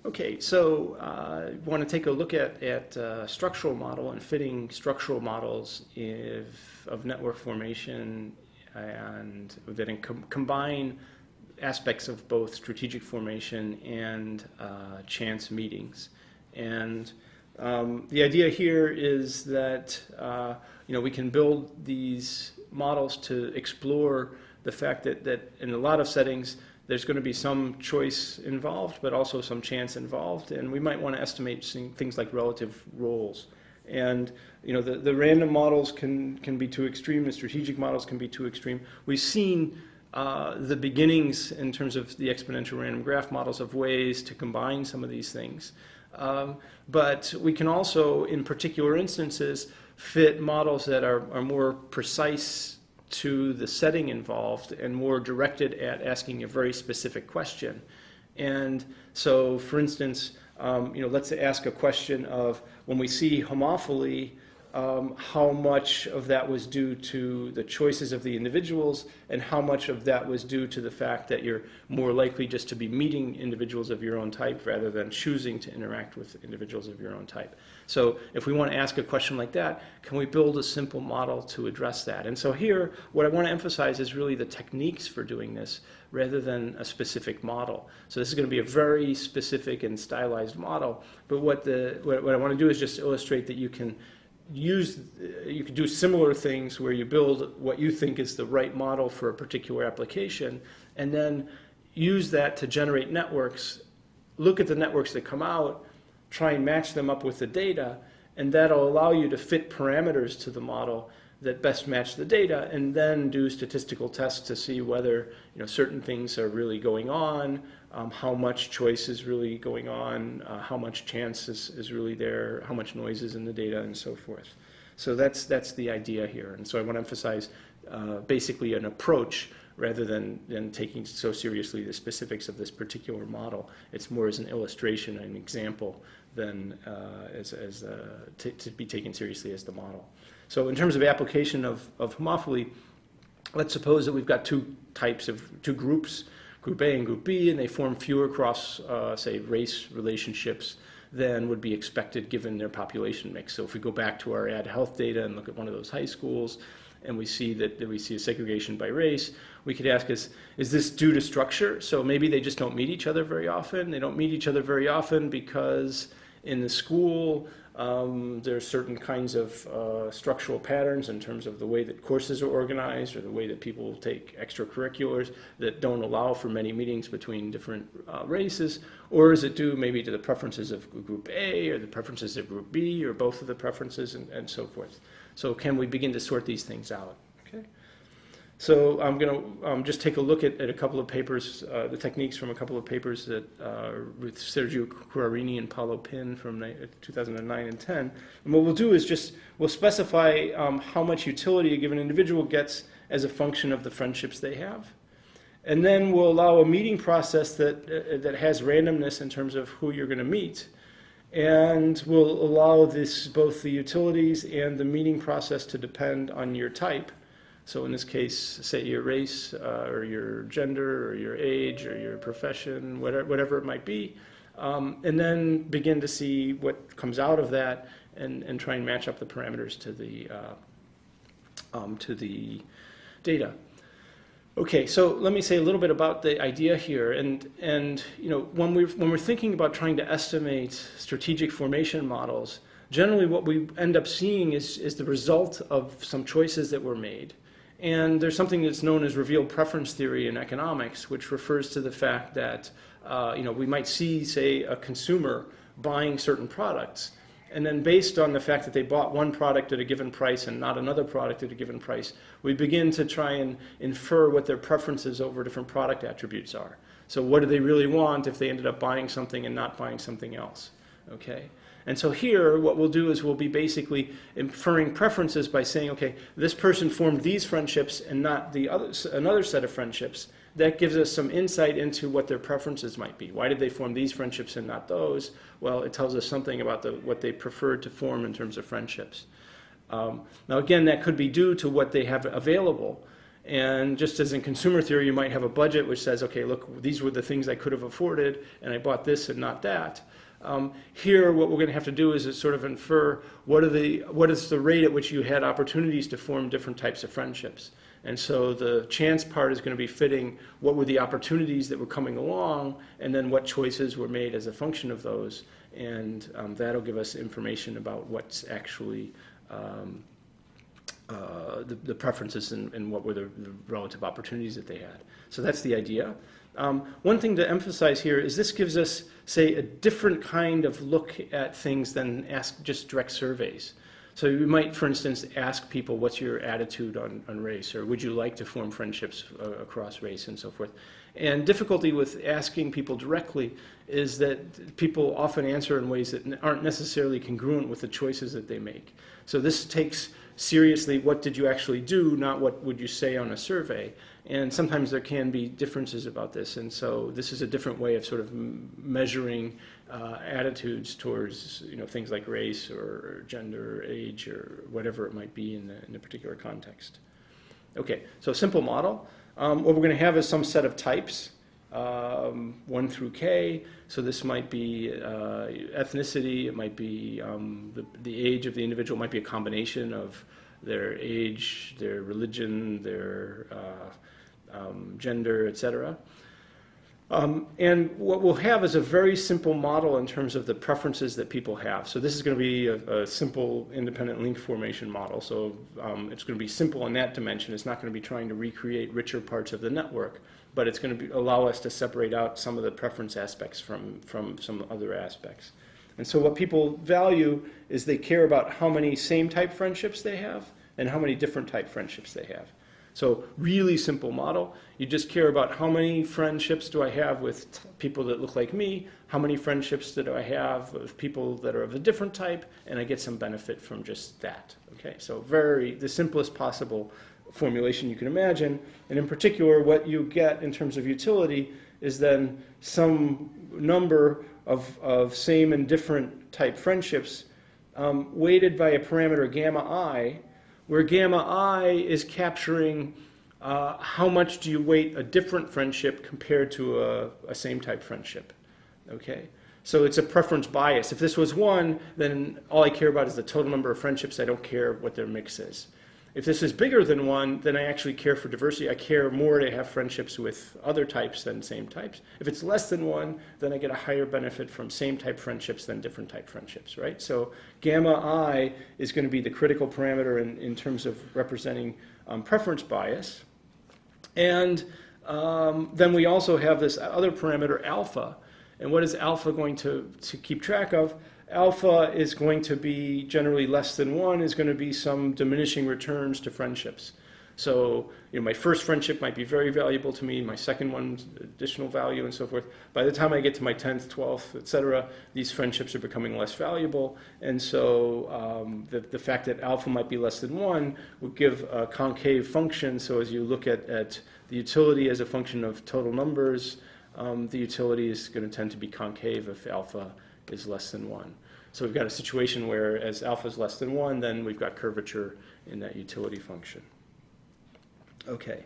Okay, so want to take a look at structural model and fitting structural models of network formation and that combine aspects of both strategic formation and chance meetings. And the idea here is that we can build these models to explore the fact that in a lot of settings there's going to be some choice involved, but also some chance involved, and we might want to estimate things like relative roles. And the random models can be too extreme, the strategic models can be too extreme. We've seen the beginnings in terms of the exponential random graph models of ways to combine some of these things. But we can also, in particular instances, fit models that are more precise to the setting involved and more directed at asking a very specific question. And so, for instance, let's ask a question of, when we see homophily, how much of that was due to the choices of the individuals and how much of that was due to the fact that you're more likely just to be meeting individuals of your own type rather than choosing to interact with individuals of your own type. So if we want to ask a question like that, can we build a simple model to address that? And so here, what I want to emphasize is really the techniques for doing this rather than a specific model. So this is going to be a very specific and stylized model, but what I want to do is just illustrate that you can do similar things where you build what you think is the right model for a particular application, and then use that to generate networks, look at the networks that come out, try and match them up with the data, and that'll allow you to fit parameters to the model that best match the data, and then do statistical tests to see whether certain things are really going on, how much choice is really going on, how much chance is really there, how much noise is in the data, and so forth. So that's the idea here. And so I want to emphasize basically an approach rather than taking so seriously the specifics of this particular model. It's more as an illustration, an example, than to be taken seriously as the model. So in terms of application of homophily, let's suppose that we've got two groups, Group A and Group B, and they form fewer cross, say, race relationships than would be expected given their population mix. So if we go back to our ad health data and look at one of those high schools, and we see a segregation by race, we could ask, is this due to structure? So maybe they just don't meet each other very often. They don't meet each other very often because in the school, there are certain kinds of structural patterns in terms of the way that courses are organized or the way that people take extracurriculars that don't allow for many meetings between different races? Or is it due maybe to the preferences of Group A or the preferences of Group B or both of the preferences and so forth? So can we begin to sort these things out? Okay. So I'm going to just take a look at a couple of papers, the techniques from a couple of papers that with Sergio Curarini and Paulo Pin from 2009 and 10. And what we'll do is we'll specify how much utility a given individual gets as a function of the friendships they have. And then we'll allow a meeting process that has randomness in terms of who you're going to meet. And we'll allow both the utilities and the meeting process to depend on your type. So in this case, say your race, or your gender, or your age, or your profession, whatever it might be, and then begin to see what comes out of that, and try and match up the parameters to the data. Okay, so let me say a little bit about the idea here, and when we're thinking about trying to estimate strategic formation models, generally what we end up seeing is the result of some choices that were made. And there's something that's known as revealed preference theory in economics, which refers to the fact that we might see, say, a consumer buying certain products, and then based on the fact that they bought one product at a given price and not another product at a given price, we begin to try and infer what their preferences over different product attributes are. So what do they really want if they ended up buying something and not buying something else? Okay. And so here, what we'll do is we'll be basically inferring preferences by saying, okay, this person formed these friendships and not another set of friendships. That gives us some insight into what their preferences might be. Why did they form these friendships and not those? Well, it tells us something about what they preferred to form in terms of friendships. Now, again, that could be due to what they have available. And just as in consumer theory, you might have a budget which says, okay, look, these were the things I could have afforded, and I bought this and not that. Here, what we're going to have to do is sort of infer what is the rate at which you had opportunities to form different types of friendships. And so the chance part is going to be fitting what were the opportunities that were coming along, and then what choices were made as a function of those. And that'll give us information about what's actually the preferences and what were the relative opportunities that they had. So that's the idea. One thing to emphasize here is this gives us, say, a different kind of look at things than ask just direct surveys. So you might, for instance, ask people, what's your attitude on race, or would you like to form friendships across race and so forth. And difficulty with asking people directly is that people often answer in ways that aren't necessarily congruent with the choices that they make. So this takes seriously what did you actually do, not what would you say on a survey. And sometimes there can be differences about this, and so this is a different way of sort of measuring attitudes towards things like race or gender or age or whatever it might be in a particular context. Okay, so simple model. What we're going to have is some set of types, 1 through K. So this might be ethnicity, it might be the age of the individual, it might be a combination of their age, their religion, their gender, etc. And what we'll have is a very simple model in terms of the preferences that people have. So this is going to be a simple independent link formation model. So it's going to be simple in that dimension. It's not going to be trying to recreate richer parts of the network, but it's going to allow us to separate out some of the preference aspects from some other aspects. And so what people value is they care about how many same type friendships they have and how many different type friendships they have. So really simple model. You just care about how many friendships do I have with people that look like me, how many friendships do I have with people that are of a different type, and I get some benefit from just that. Okay, so the simplest possible formulation you can imagine. And in particular, what you get in terms of utility is then some number of same and different type friendships weighted by a parameter gamma I, where gamma I is capturing how much do you weight a different friendship compared to a same type friendship. Okay, so it's a preference bias. If this was 1, then all I care about is the total number of friendships. I don't care what their mix is. If this is bigger than 1, then I actually care for diversity. I care more to have friendships with other types than same types. If it's less than 1, then I get a higher benefit from same type friendships than different type friendships, right? So gamma I is going to be the critical parameter in terms of representing preference bias. And then we also have this other parameter alpha. And what is alpha going to keep track of? Alpha is going to be generally less than 1, is going to be some diminishing returns to friendships. So my first friendship might be very valuable to me, my second one, additional value and so forth. By the time I get to my 10th, 12th, etc., these friendships are becoming less valuable. And so the fact that alpha might be less than 1 would give a concave function. So as you look at the utility as a function of total numbers, the utility is going to tend to be concave if alpha is less than 1. So we've got a situation where as alpha is less than 1, then we've got curvature in that utility function. Okay,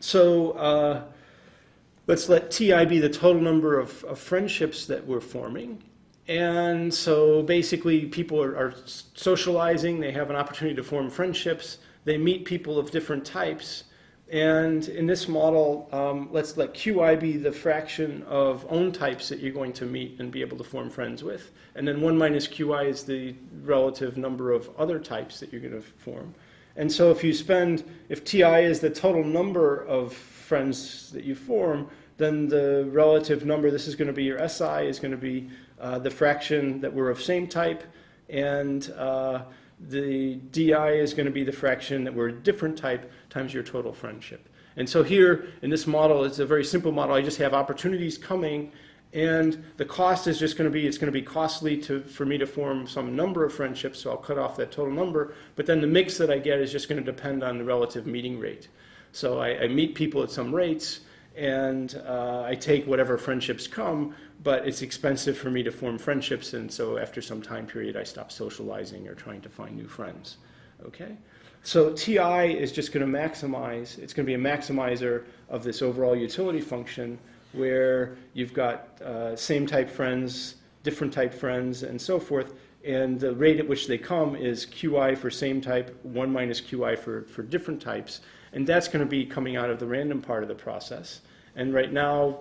so let's let Ti be the total number of friendships that we're forming. And so basically people are socializing, they have an opportunity to form friendships, they meet people of different types. And in this model, let's let Qi be the fraction of own types that you're going to meet and be able to form friends with. And then 1 minus Qi is the relative number of other types that you're going to form. And so if Ti is the total number of friends that you form, then the relative number, this is going to be your Si, is going to be the fraction that we're of same type, and the Di is going to be the fraction that we're a different type times your total friendship. And so here in this model, it's a very simple model. I just have opportunities coming, and the cost is just going to be, it's going to be costly for me to form some number of friendships, so I'll cut off that total number. But then the mix that I get is just going to depend on the relative meeting rate. So I meet people at some rates, and I take whatever friendships come, but it's expensive for me to form friendships, and so after some time period I stop socializing or trying to find new friends. Okay? So TI is just going to maximize, it's going to be a maximizer of this overall utility function where you've got same type friends, different type friends, and so forth. And the rate at which they come is QI for same type, 1 minus QI for different types. And that's going to be coming out of the random part of the process. And right now,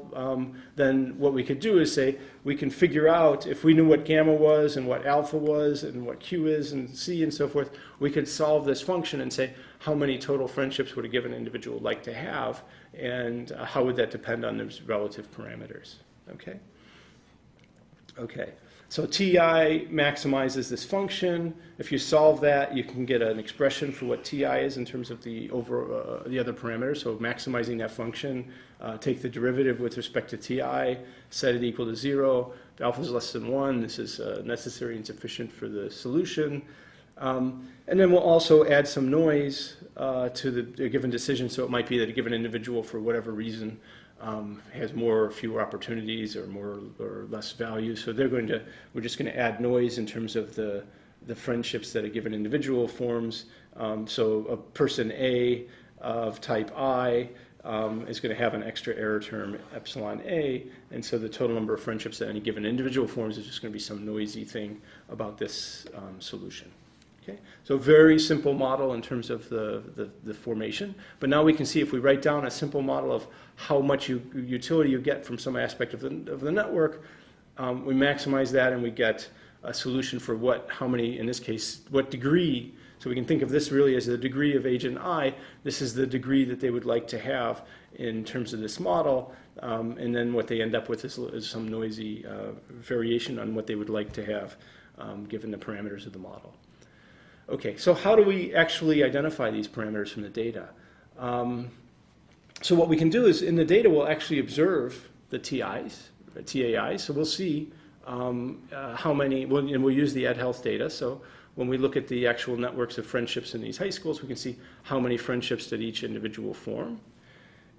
then what we could do is say, we can figure out, if we knew what gamma was and what alpha was and what Q is and C and so forth, we could solve this function and say, how many total friendships would a given individual like to have, and how would that depend on those relative parameters, okay? Okay, so TI maximizes this function. If you solve that, you can get an expression for what TI is in terms of the other parameters. So maximizing that function, take the derivative with respect to TI, set it equal to 0. If alpha is less than 1, this is necessary and sufficient for the solution. And then we'll also add some noise to the given decision. So it might be that a given individual, for whatever reason, has more or fewer opportunities or more or less value. So we're just going to add noise in terms of the friendships that a given individual forms. So a person A of type I is going to have an extra error term, epsilon A, and so the total number of friendships that any given individual forms is just going to be some noisy thing about this solution. Okay? So very simple model in terms of the formation. But now we can see, if we write down a simple model of how much utility you get from some aspect of the network, we maximize that and we get a solution for how many, in this case, what degree. So we can think of this really as the degree of agent I. This is the degree that they would like to have in terms of this model. And then what they end up with is some noisy variation on what they would like to have given the parameters of the model. Okay, so how do we actually identify these parameters from the data? So what we can do is, in the data, we'll actually observe the TAIs. So we'll see how many, and we'll use the EdHealth data. So when we look at the actual networks of friendships in these high schools, we can see how many friendships did each individual form.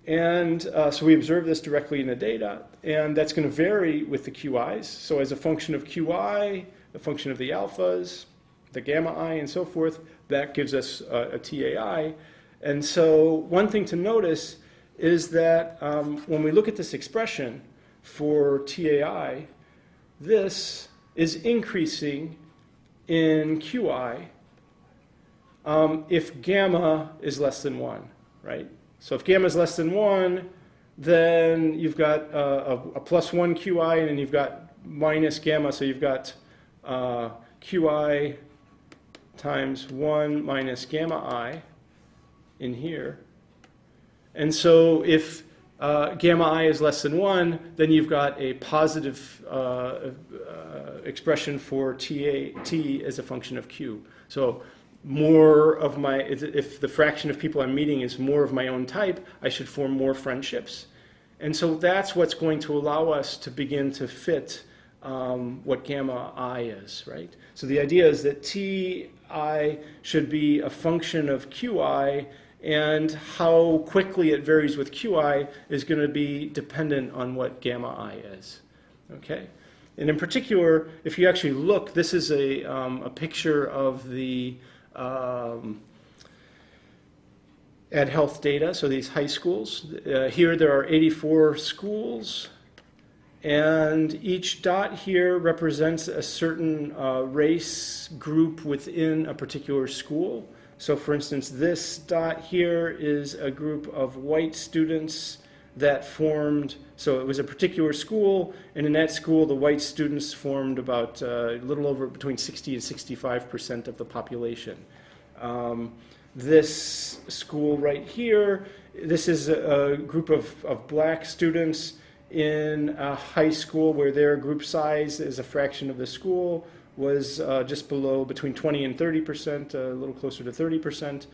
And so we observe this directly in the data, and that's going to vary with the QIs. So as a function of QI, a function of the alphas, the gamma I, and so forth, that gives us a TAI. And so one thing to notice is that when we look at this expression for TAI, this is increasing in QI if gamma is less than 1, right? So if gamma is less than 1, then you've got a plus 1 QI, and then you've got minus gamma, so you've got QI times 1 minus gamma I in here. And so if gamma I is less than 1, then you've got a positive expression for T as a function of Q. So more of if the fraction of people I'm meeting is more of my own type, I should form more friendships. And so that's what's going to allow us to begin to fit what gamma I is, right? So the idea is that Ti should be a function of Qi, and how quickly it varies with Qi is going to be dependent on what gamma I is, okay? And in particular, if you actually look, this is a picture of the EdHealth data, so these high schools. Here there are 84 schools, and each dot here represents a certain race group within a particular school. So for instance, this dot here is a group of white students that formed, so it was a particular school, and in that school the white students formed about a little over between 60 and 65% of the population. This school right here, this is a group of black students in a high school where their group size as a fraction of the school was just below between 20 and 30%, a little closer to 30%.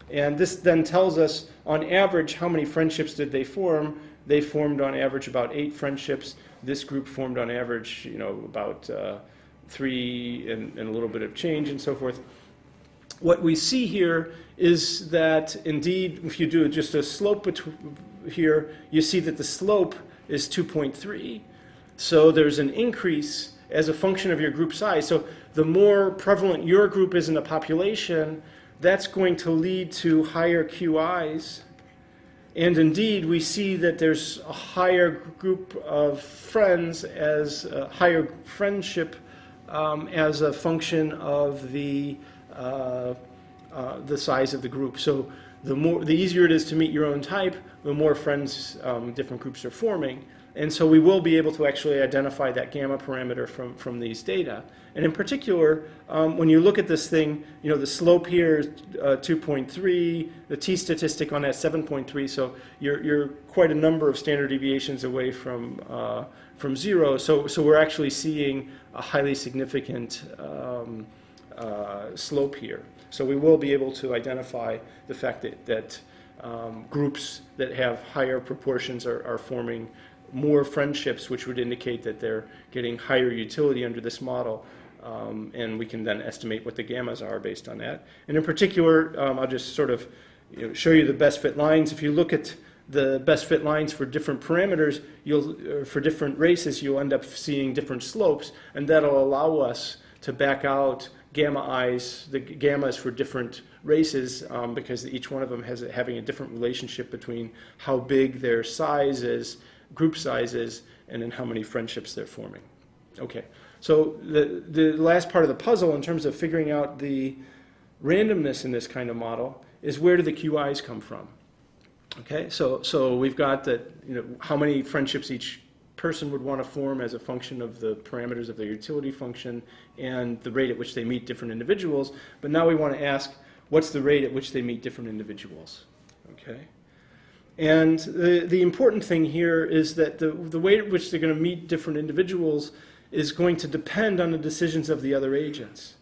And this then tells us, on average, how many friendships did they form. They formed, on average, about 8 friendships. This group formed, on average, about 3 and a little bit of change and so forth. What we see here is that, indeed, if you do just a slope here, you see that the slope is 2.3. So there's an increase as a function of your group size. So the more prevalent your group is in the population, that's going to lead to higher QIs. And indeed, we see that there's a higher group of friends as a higher friendship as a function of the size of the group. So the easier it is to meet your own type, the more friends different groups are forming. And so we will be able to actually identify that gamma parameter from these data. And in particular, when you look at this thing, the slope here is 2.3, the t-statistic on that 7.3, so you're quite a number of standard deviations away from zero. So we're actually seeing a highly significant slope here. So we will be able to identify the fact that groups that have higher proportions are forming more friendships, which would indicate that they're getting higher utility under this model. And we can then estimate what the gammas are based on that. And in particular, I'll just sort of show you the best fit lines. If you look at the best fit lines for different parameters, for different races, you'll end up seeing different slopes, and that'll allow us to back out gamma i's, the gammas for different races, because each one of them having a different relationship between how big their size is, group size is, and then how many friendships they're forming. Okay, so the last part of the puzzle in terms of figuring out the randomness in this kind of model is where do the QIs come from? Okay, so we've got that, how many friendships each person would want to form as a function of the parameters of their utility function and the rate at which they meet different individuals. But now we want to ask, what's the rate at which they meet different individuals? Okay. And the important thing here is that the way at which they're going to meet different individuals is going to depend on the decisions of the other agents.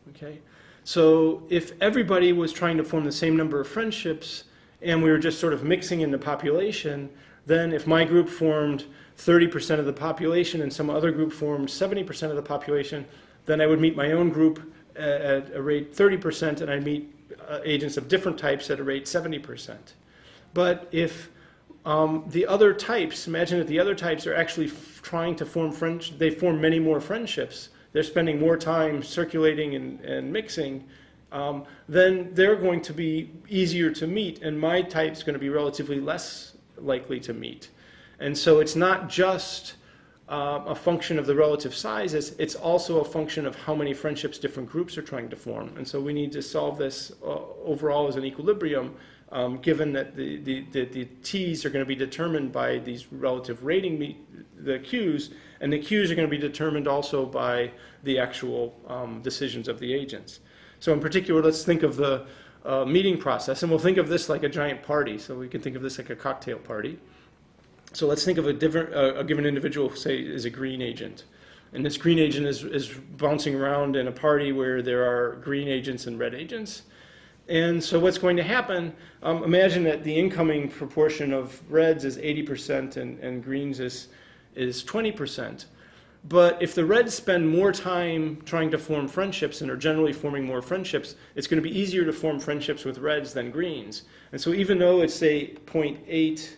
Okay? So if everybody was trying to form the same number of friendships and we were just sort of mixing in the population, then if my group formed 30% of the population and some other group formed 70% of the population, then I would meet my own group at a rate 30% and I'd meet agents of different types at a rate 70%. But if the other types, imagine that the other types are actually trying to form they form many more friendships, they're spending more time circulating and mixing, then they're going to be easier to meet, and my type's going to be relatively less likely to meet. And so it's not just a function of the relative sizes, it's also a function of how many friendships different groups are trying to form. And so we need to solve this overall as an equilibrium, given that the T's are going to be determined by these relative rating, the Q's, and the Q's are going to be determined also by the actual decisions of the agents. So in particular, let's think of the meeting process, and we'll think of this like a giant party. So we can think of this like a cocktail party. So let's think of a given individual, say, is a green agent. And this green agent is bouncing around in a party where there are green agents and red agents. And so what's going to happen, imagine that the incoming proportion of reds is 80% and greens is 20%. But if the reds spend more time trying to form friendships and are generally forming more friendships, it's going to be easier to form friendships with reds than greens. And so even though it's, say, 0.8,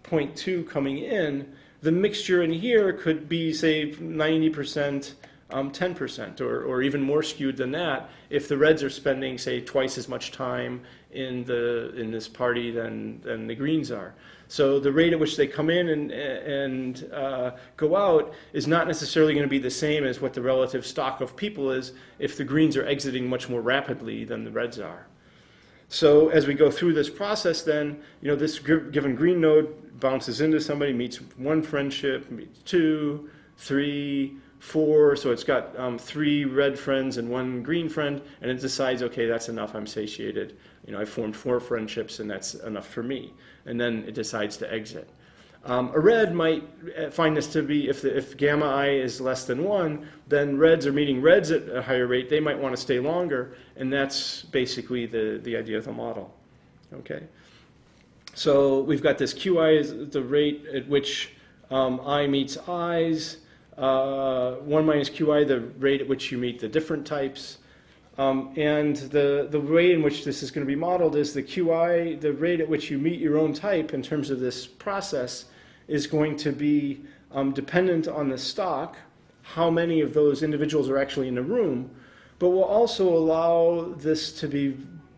0.2 coming in, the mixture in here could be, say, 90%, 10%, or even more skewed than that if the reds are spending, say, twice as much time in this party than the greens are. So the rate at which they come in and go out is not necessarily going to be the same as what the relative stock of people is if the greens are exiting much more rapidly than the reds are. So as we go through this process, then, this given green node bounces into somebody, meets one friendship, meets 2, 3, 4, so it's got 3 red friends and 1 green friend, and it decides, okay, that's enough, I'm satiated. I formed 4 friendships, and that's enough for me. And then it decides to exit. A red might find this to be, if gamma I is less than 1, then reds are meeting reds at a higher rate. They might want to stay longer, and that's basically the idea of the model. Okay? So we've got this QI is the rate at which I meets I's, 1 minus QI, the rate at which you meet the different types. And the way in which this is going to be modeled is the QI, the rate at which you meet your own type in terms of this process, is going to be dependent on the stock, how many of those individuals are actually in the room, but will also allow this to be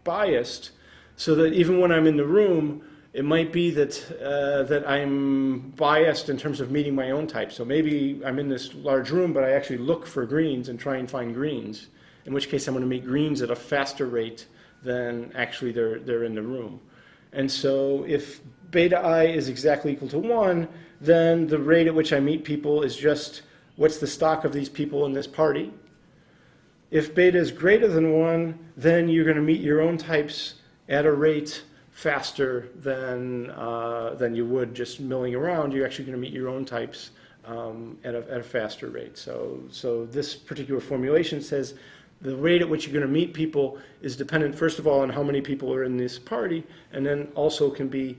biased, so that even when I'm in the room, it might be that that I'm biased in terms of meeting my own type. So maybe I'm in this large room, but I actually look for greens and try and find greens, in which case I'm going to meet greens at a faster rate than actually they're in the room. And so if beta I is exactly equal to 1, then the rate at which I meet people is just what's the stock of these people in this party. If beta is greater than 1, then you're going to meet your own types at a rate faster than you would just milling around. You're actually going to meet your own types at a faster rate. So this particular formulation says the rate at which you're going to meet people is dependent, first of all, on how many people are in this party, and then also can be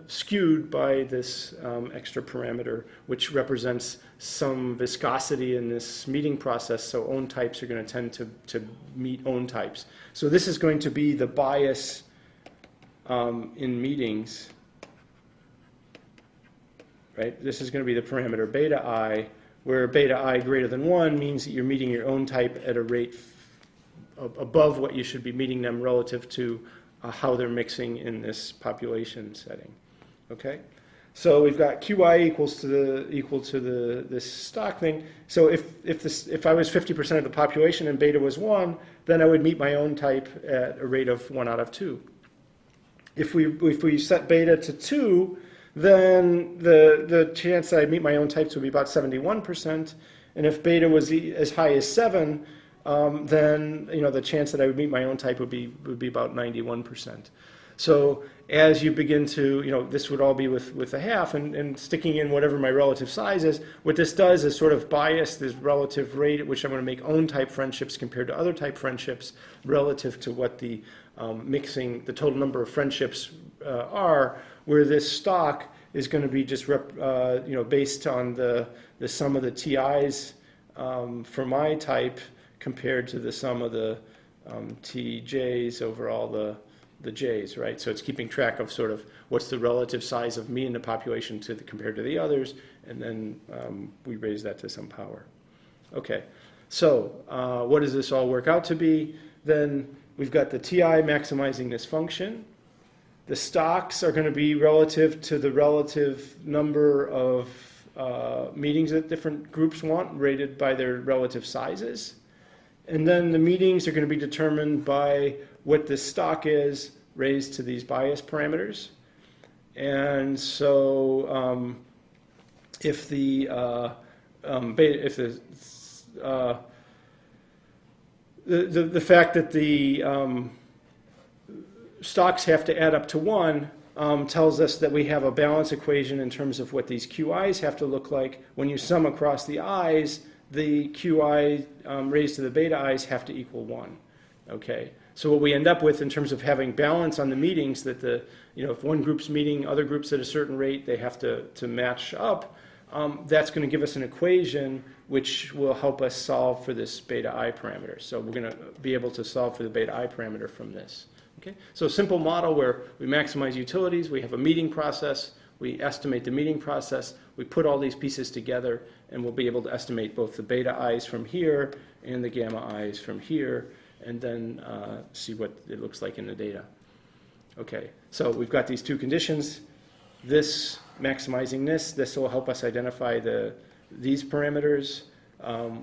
skewed by this extra parameter, which represents some viscosity in this meeting process. So own types are going to tend to meet own types. So this is going to be the bias in meetings, right? This is going to be the parameter beta I, where beta I greater than 1 means that you're meeting your own type at a rate above what you should be meeting them relative to how they're mixing in this population setting. Okay, so we've got QI equal to this stock thing. So if I was 50% of the population and beta was 1, then I would meet my own type at a rate of 1 out of 2. If we set beta to 2, then the chance that I'd meet my own types would be about 71%. And if beta was as high as 7, then the chance that I would meet my own type would be about 91%. So as you begin to, this would all be with a half and sticking in whatever my relative size is. What this does is sort of bias this relative rate at which I'm going to make own type friendships compared to other type friendships relative to what the the total number of friendships are, where this stock is going to be just based on the sum of the TIs for my type compared to the sum of the TJs over all the J's, right? So it's keeping track of sort of what's the relative size of me in the population compared to the others, and then we raise that to some power. Okay, so what does this all work out to be? Then we've got the TI maximizing this function. The stocks are going to be relative to the relative number of meetings that different groups want, rated by their relative sizes. And then the meetings are going to be determined by what the stock is raised to these bias parameters. And so if the fact that the stocks have to add up to 1 tells us that we have a balance equation in terms of what these QIs have to look like. When you sum across the I's, the QI raised to the beta I's have to equal 1. Okay, so what we end up with in terms of having balance on the meetings, that if one group's meeting other groups at a certain rate, they have to match up. That's going to give us an equation which will help us solve for this beta I parameter. So we're going to be able to solve for the beta I parameter from this. Okay, so a simple model where we maximize utilities, we have a meeting process, we estimate the meeting process, we put all these pieces together, and we'll be able to estimate both the beta I's from here and the gamma I's from here, and then see what it looks like in the data. Okay, so we've got these two conditions. This maximizing this will help us identify these parameters.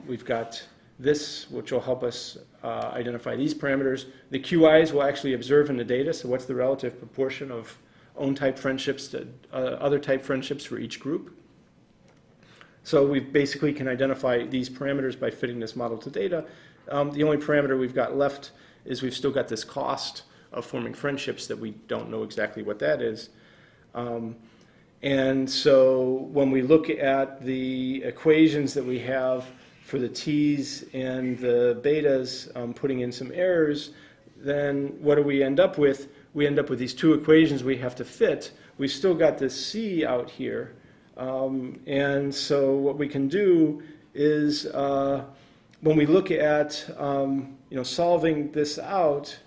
We've got this, which will help us identify these parameters. The QIs will actually observe in the data, so what's the relative proportion of own type friendships to other type friendships for each group. So we basically can identify these parameters by fitting this model to data. The only parameter we've got left is we've still got this cost of forming friendships that we don't know exactly what that is. And so when we look at the equations that we have for the T's and the betas, putting in some errors, then what do we end up with? We end up with these two equations we have to fit. We've still got this C out here. And so what we can do is when we look at solving this out,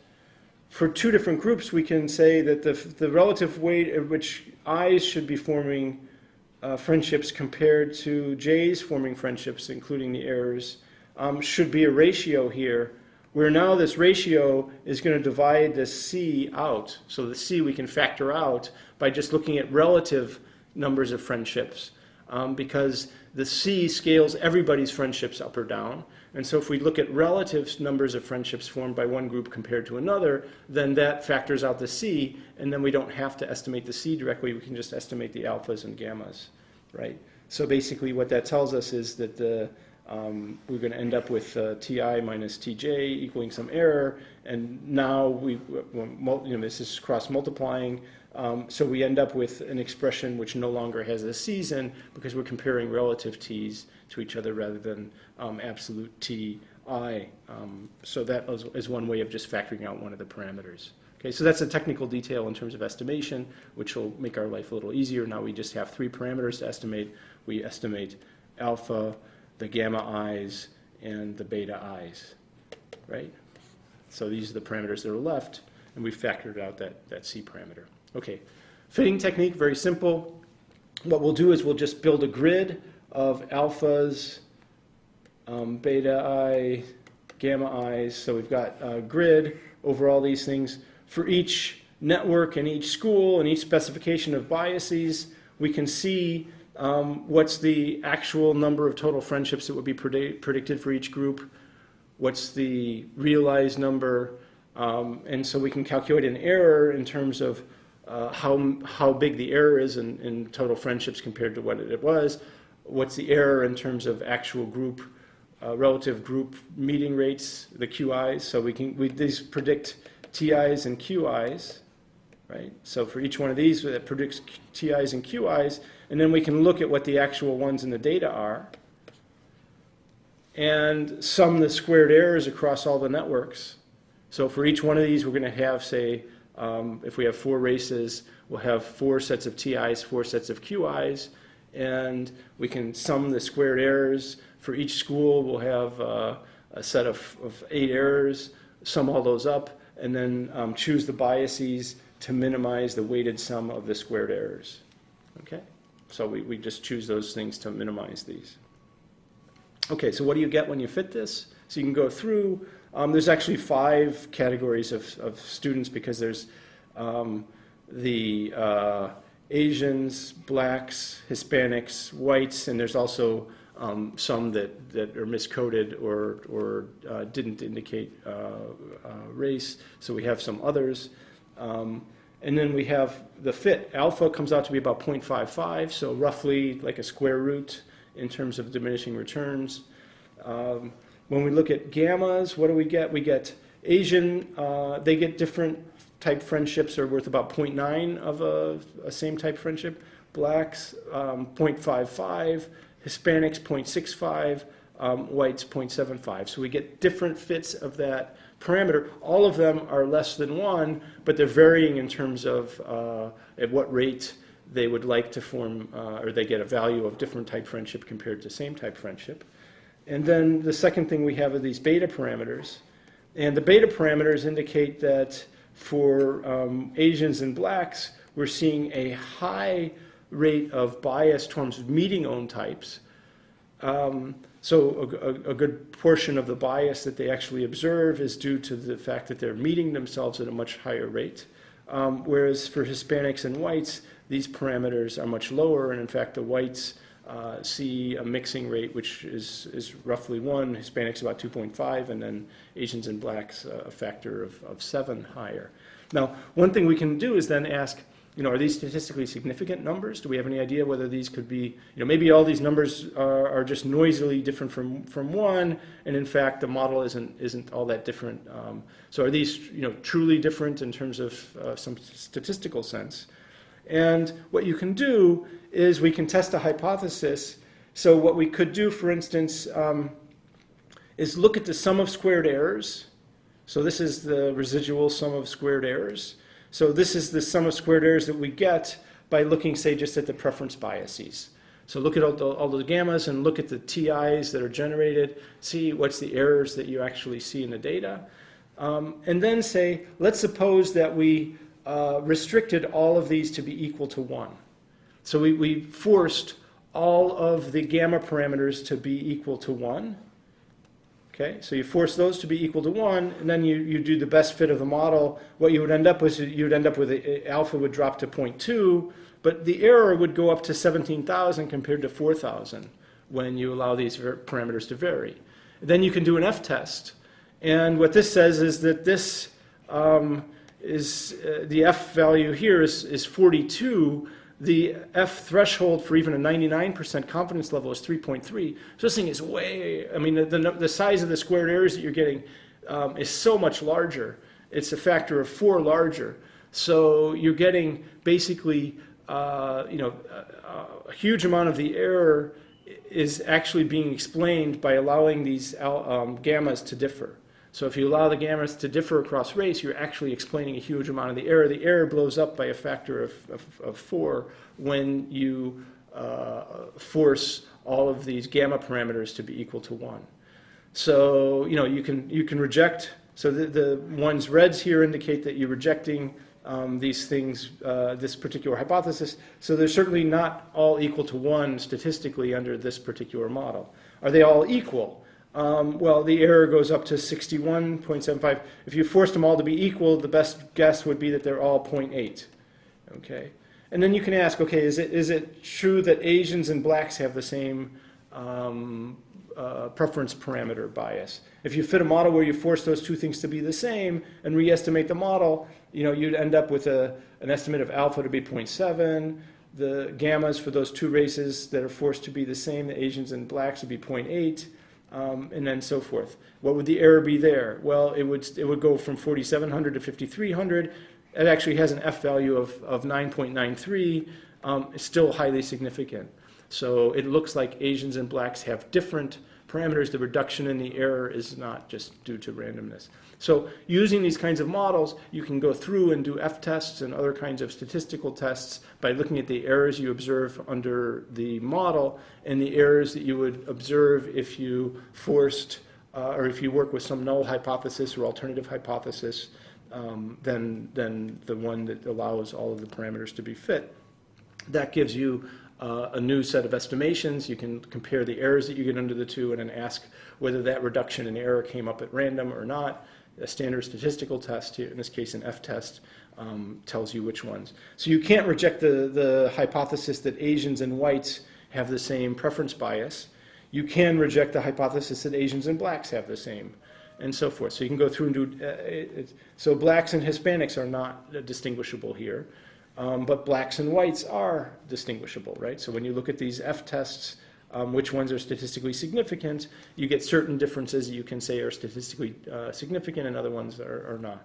for two different groups, we can say that the relative weight at which I's should be forming friendships compared to J's forming friendships, including the errors, should be a ratio here where now this ratio is going to divide the C out. So the C we can factor out by just looking at relative numbers of friendships, because the C scales everybody's friendships up or down. And so if we look at relative numbers of friendships formed by one group compared to another, then that factors out the C, and then we don't have to estimate the C directly. We can just estimate the alphas and gammas, right? So basically what that tells us is that we're going to end up with Ti minus Tj equaling some error, and now this is cross-multiplying, so we end up with an expression which no longer has the C's in, because we're comparing relative T's to each other rather than absolute Ti. So that is one way of just factoring out one of the parameters. Okay, so that's a technical detail in terms of estimation, which will make our life a little easier. Now we just have 3 parameters to estimate. We estimate alpha, the gamma i's, and the beta i's, right? So these are the parameters that are left, and we factored out that C parameter. Okay, fitting technique, very simple. What we'll do is we'll just build a grid of alphas, beta I, gamma i's. So we've got a grid over all these things. For each network and each school and each specification of biases, we can see what's the actual number of total friendships that would be predicted for each group, what's the realized number, and so we can calculate an error in terms of how big the error is in total friendships compared to what it was, what's the error in terms of actual group, relative group meeting rates, the QIs. So these predict TIs and QIs, right? So for each one of these, that predicts TIs and QIs, and then we can look at what the actual ones in the data are and sum the squared errors across all the networks. So for each one of these, we're going to have, say, if we have 4 races, we'll have 4 sets of TIs, 4 sets of QIs, and we can sum the squared errors. For each school, we'll have a set of 8 errors, sum all those up, and then choose the biases to minimize the weighted sum of the squared errors. Okay? So we just choose those things to minimize these. Okay, so what do you get when you fit this? So you can go through. There's actually 5 categories of students, because there's the Asians, blacks, Hispanics, whites, and there's also some that are miscoded or didn't indicate race. So we have some others. And then we have the fit. Alpha comes out to be about 0.55, so roughly like a square root in terms of diminishing returns. When we look at gammas, what do we get? We get Asian, they get different type friendships are worth about 0.9 of a same type friendship. Blacks, 0.55, Hispanics, 0.65, whites, 0.75. So we get different fits of that parameter. All of them are less than 1, but they're varying in terms of at what rate they would like to form, or they get a value of different type friendship compared to same type friendship. And then the second thing we have are these beta parameters. And the beta parameters indicate that for Asians and blacks, we're seeing a high rate of bias towards meeting own types. So a good portion of the bias that they actually observe is due to the fact that they're meeting themselves at a much higher rate. Whereas for Hispanics and whites, these parameters are much lower, and in fact the whites see a mixing rate which is roughly 1, Hispanics about 2.5, and then Asians and blacks a factor of 7 higher. Now, one thing we can do is then ask, are these statistically significant numbers? Do we have any idea whether these could be, maybe all these numbers are just noisily different from 1, and in fact the model isn't all that different. So are these, truly different in terms of some statistical sense? And what you can do is we can test a hypothesis. So what we could do, for instance, is look at the sum of squared errors. So this is the residual sum of squared errors. So this is the sum of squared errors that we get by looking, say, just at the preference biases. So look at all the gammas and look at the TIs that are generated, see what's the errors that you actually see in the data. And then say, let's suppose that we restricted all of these to be equal to 1. So we forced all of the gamma parameters to be equal to 1. Okay, so you force those to be equal to 1, and then you do the best fit of the model. What you would end up with alpha would drop to 0.2, but the error would go up to 17,000 compared to 4,000 when you allow these parameters to vary. Then you can do an f-test. And what this says is that this the f value here is 42. The f threshold for even a 99% confidence level is 3.3. So this thing is way, I mean, the size of the squared errors that you're getting is so much larger. It's a factor of 4 larger. So you're getting basically, a huge amount of the error is actually being explained by allowing these gammas to differ. So if you allow the gammas to differ across race, you're actually explaining a huge amount of the error. The error blows up by a factor of 4 when you force all of these gamma parameters to be equal to 1. So you can reject. So the ones reds here indicate that you're rejecting these things, this particular hypothesis. So they're certainly not all equal to 1 statistically under this particular model. Are they all equal? Well, the error goes up to 61.75. If you forced them all to be equal, the best guess would be that they're all 0.8. Okay, and then you can ask, okay, is it true that Asians and blacks have the same preference parameter bias? If you fit a model where you force those two things to be the same and re-estimate the model, you'd end up with an estimate of alpha to be 0.7. The gammas for those two races that are forced to be the same, the Asians and blacks, would be 0.8. And then so forth. What would the error be there? Well, it would go from 4,700 to 5,300. It actually has an F value of 9.93. It's still highly significant. So it looks like Asians and blacks have different parameters. The reduction in the error is not just due to randomness. So using these kinds of models, you can go through and do F-tests and other kinds of statistical tests by looking at the errors you observe under the model and the errors that you would observe if you forced or if you work with some null hypothesis or alternative hypothesis than the one that allows all of the parameters to be fit. That gives you a new set of estimations. You can compare the errors that you get under the two and then ask whether that reduction in error came up at random or not. A standard statistical test, here, in this case an F-test, tells you which ones. So you can't reject the hypothesis that Asians and whites have the same preference bias. You can reject the hypothesis that Asians and blacks have the same, and so forth. So you can go through and do, so blacks and Hispanics are not distinguishable here. But blacks and whites are distinguishable, right? So when you look at these F-tests, which ones are statistically significant, you get certain differences that you can say are statistically significant and other ones are not.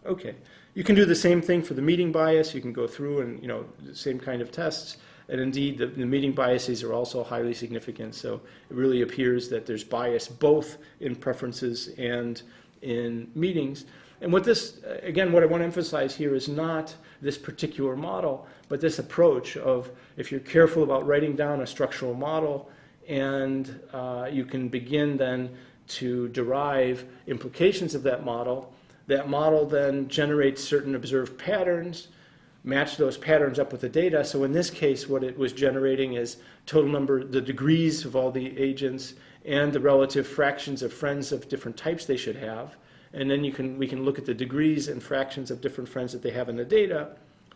Okay. You can do the same thing for the meeting bias. You can go through and, the same kind of tests. And indeed, the meeting biases are also highly significant. So it really appears that there's bias both in preferences and in meetings. And what this, again, what I want to emphasize here is not this particular model, but this approach of if you're careful about writing down a structural model and you can begin then to derive implications of that model then generates certain observed patterns, match those patterns up with the data. So in this case, what it was generating is total number, the degrees of all the agents and the relative fractions of friends of different types they should have. And then we can look at the degrees and fractions of different friends that they have in the data,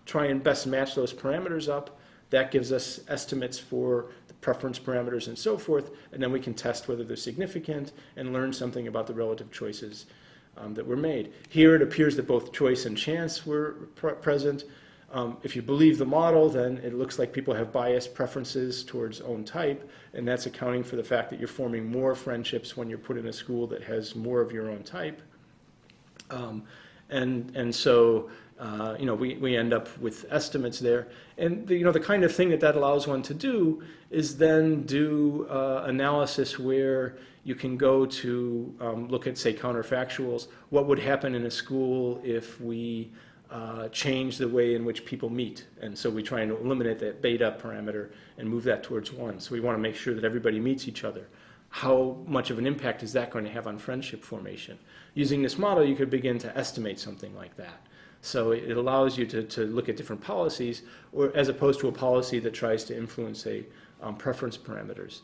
try and best match those parameters up. That gives us estimates for the preference parameters and so forth, and then we can test whether they're significant and learn something about the relative choices that were made. Here it appears that both choice and chance were present. If you believe the model, then it looks like people have biased preferences towards own type, and that's accounting for the fact that you're forming more friendships when you're put in a school that has more of your own type. And so we end up with estimates there. And the kind of thing that allows one to do is then do analysis where you can go to look at, say, counterfactuals. What would happen in a school if we change the way in which people meet? And so we try and eliminate that beta parameter and move that towards 1. So we want to make sure that everybody meets each other. How much of an impact is that going to have on friendship formation? Using this model, you could begin to estimate something like that. So it allows you to look at different policies, or as opposed to a policy that tries to influence a preference parameters,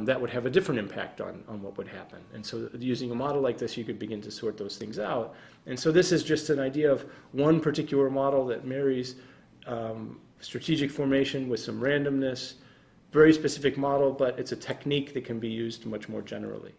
that would have a different impact on what would happen. And so using a model like this, you could begin to sort those things out. And so this is just an idea of one particular model that marries strategic formation with some randomness, very specific model, but it's a technique that can be used much more generally.